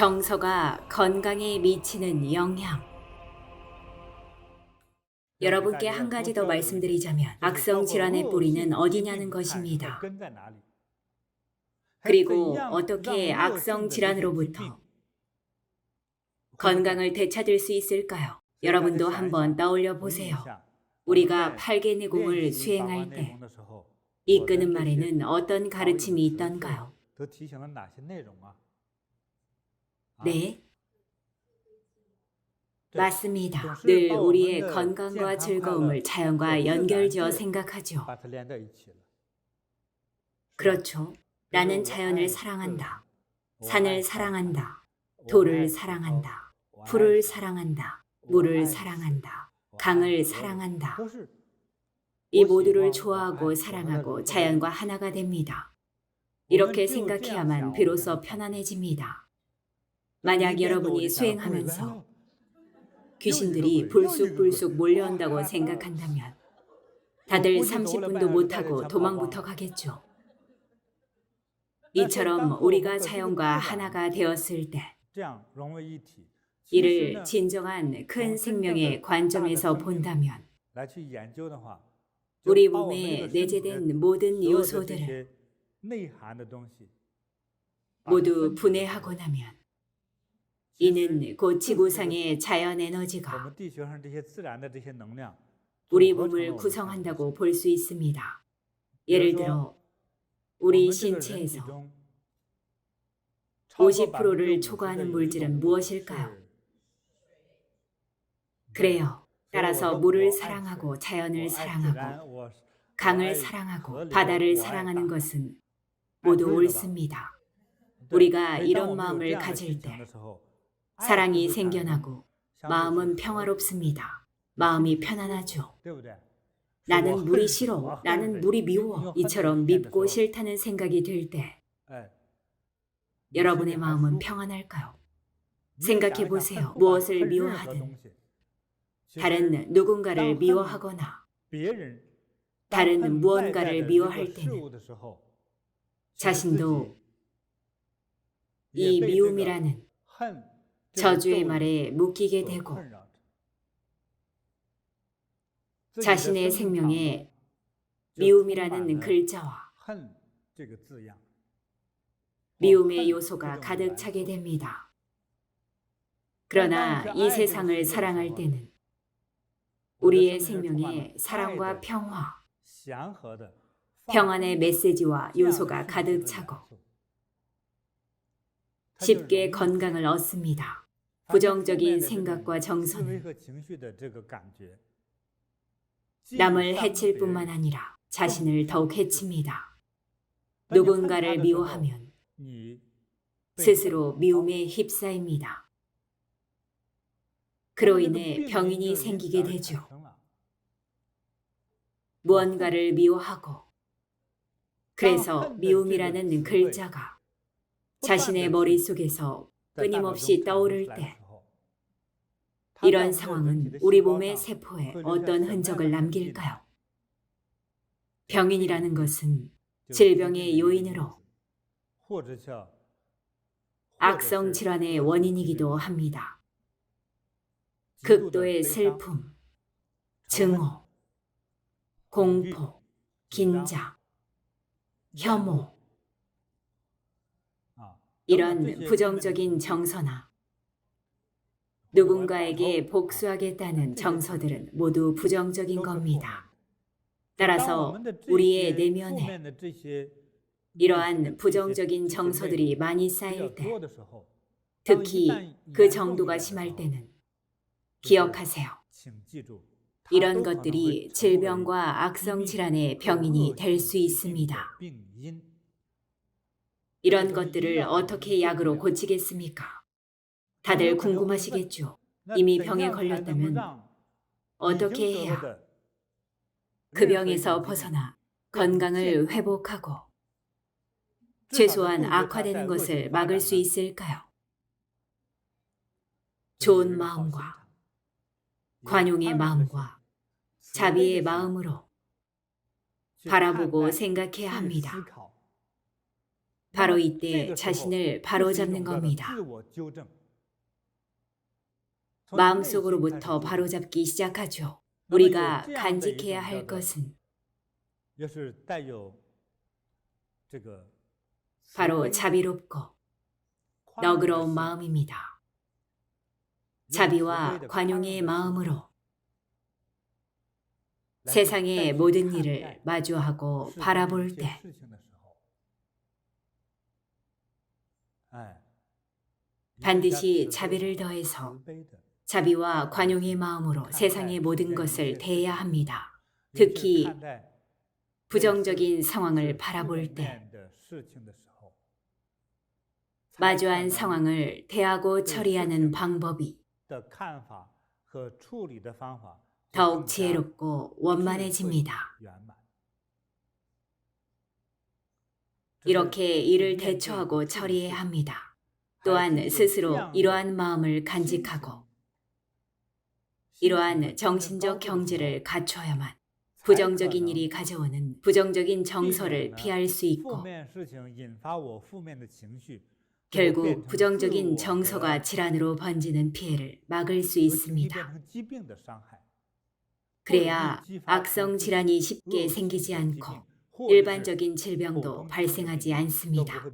정서가 건강에 미치는 영향. 여러분께 한 가지 더 말씀드리자면 악성 질환의 뿌리는 어디냐는 것입니다. 그리고 어떻게 악성 질환으로부터 건강을 되찾을 수 있을까요? 여러분도 한번 떠올려 보세요. 우리가 팔개내공을 수행할 때 이끄는 말에는 어떤 가르침이 있던가요? 네, 맞습니다. 늘 우리의 건강과 즐거움을 자연과 연결지어 생각하죠. 그렇죠. 나는 자연을 사랑한다. 산을 사랑한다. 돌을 사랑한다. 풀을 사랑한다. 물을 사랑한다. 강을 사랑한다. 이 모두를 좋아하고 사랑하고 자연과 하나가 됩니다. 이렇게 생각해야만 비로소 편안해집니다. 만약 여러분이 수행하면서 귀신들이 불쑥불쑥 몰려온다고 생각한다면 다들 30분도 못하고 도망부터 가겠죠. 이처럼 우리가 자연과 하나가 되었을 때 이를 진정한 큰 생명의 관점에서 본다면 우리 몸에 내재된 모든 요소들을 모두 분해하고 나면 이는 곧 지구상의 자연 에너지가 우리 몸을 구성한다고 볼 수 있습니다. 예를 들어 우리 신체에서 50%를 초과하는 물질은 무엇일까요? 그래요. 따라서 물을 사랑하고 자연을 사랑하고 강을 사랑하고 바다를 사랑하는 것은 모두 옳습니다. 우리가 이런 마음을 가질 때 사랑이 생겨나고 마음은 평화롭습니다. 마음이 편안하죠. 나는 물이 싫어. 나는 물이 미워. 이처럼 밉고 싫다는 생각이 들 때 여러분의 마음은 평안할까요? 생각해 보세요. 무엇을 미워하든 다른 누군가를 미워하거나 다른 무언가를 미워할 때는 자신도 이 미움이라는 저주의 말에 묶이게 되고 자신의 생명에 미움이라는 글자와 미움의 요소가 가득 차게 됩니다. 그러나 이 세상을 사랑할 때는 우리의 생명에 사랑과 평화, 평안의 메시지와 요소가 가득 차고 쉽게 건강을 얻습니다. 부정적인 생각과 정서는 남을 해칠 뿐만 아니라 자신을 더욱 해칩니다. 누군가를 미워하면 스스로 미움에 휩싸입니다. 그로 인해 병인이 생기게 되죠. 무언가를 미워하고 그래서 미움이라는 글자가 자신의 머릿속에서 끊임없이 떠오를 때 이런 상황은 우리 몸의 세포에 어떤 흔적을 남길까요? 병인이라는 것은 질병의 요인으로 악성 질환의 원인이기도 합니다. 극도의 슬픔, 증오, 공포, 긴장, 혐오, 이런 부정적인 정서나 누군가에게 복수하겠다는 정서들은 모두 부정적인 겁니다. 따라서 우리의 내면에 이러한 부정적인 정서들이 많이 쌓일 때, 특히 그 정도가 심할 때는 기억하세요. 이런 것들이 질병과 악성 질환의 병인이 될 수 있습니다. 이런 것들을 어떻게 약으로 고치겠습니까? 다들 궁금하시겠죠? 이미 병에 걸렸다면 어떻게 해야 그 병에서 벗어나 건강을 회복하고 최소한 악화되는 것을 막을 수 있을까요? 좋은 마음과 관용의 마음과 자비의 마음으로 바라보고 생각해야 합니다. 바로 이때 자신을 바로잡는 겁니다. 마음속으로부터 바로잡기 시작하죠. 우리가 간직해야 할 것은 바로 자비롭고 너그러운 마음입니다. 자비와 관용의 마음으로 세상의 모든 일을 마주하고 바라볼 때 반드시 자비를 더해서 자비와 관용의 마음으로 세상의 모든 것을 대해야 합니다. 특히 부정적인 상황을 바라볼 때 마주한 상황을 대하고 처리하는 방법이 더욱 지혜롭고 원만해집니다. 이렇게 일을 대처하고 처리해야 합니다. 또한 스스로 이러한 마음을 간직하고 이러한 정신적 경지를 갖춰야만 부정적인 일이 가져오는 부정적인 정서를 피할 수 있고 결국 부정적인 정서가 질환으로 번지는 피해를 막을 수 있습니다. 그래야 악성 질환이 쉽게 생기지 않고 일반적인 질병도 발생하지 않습니다.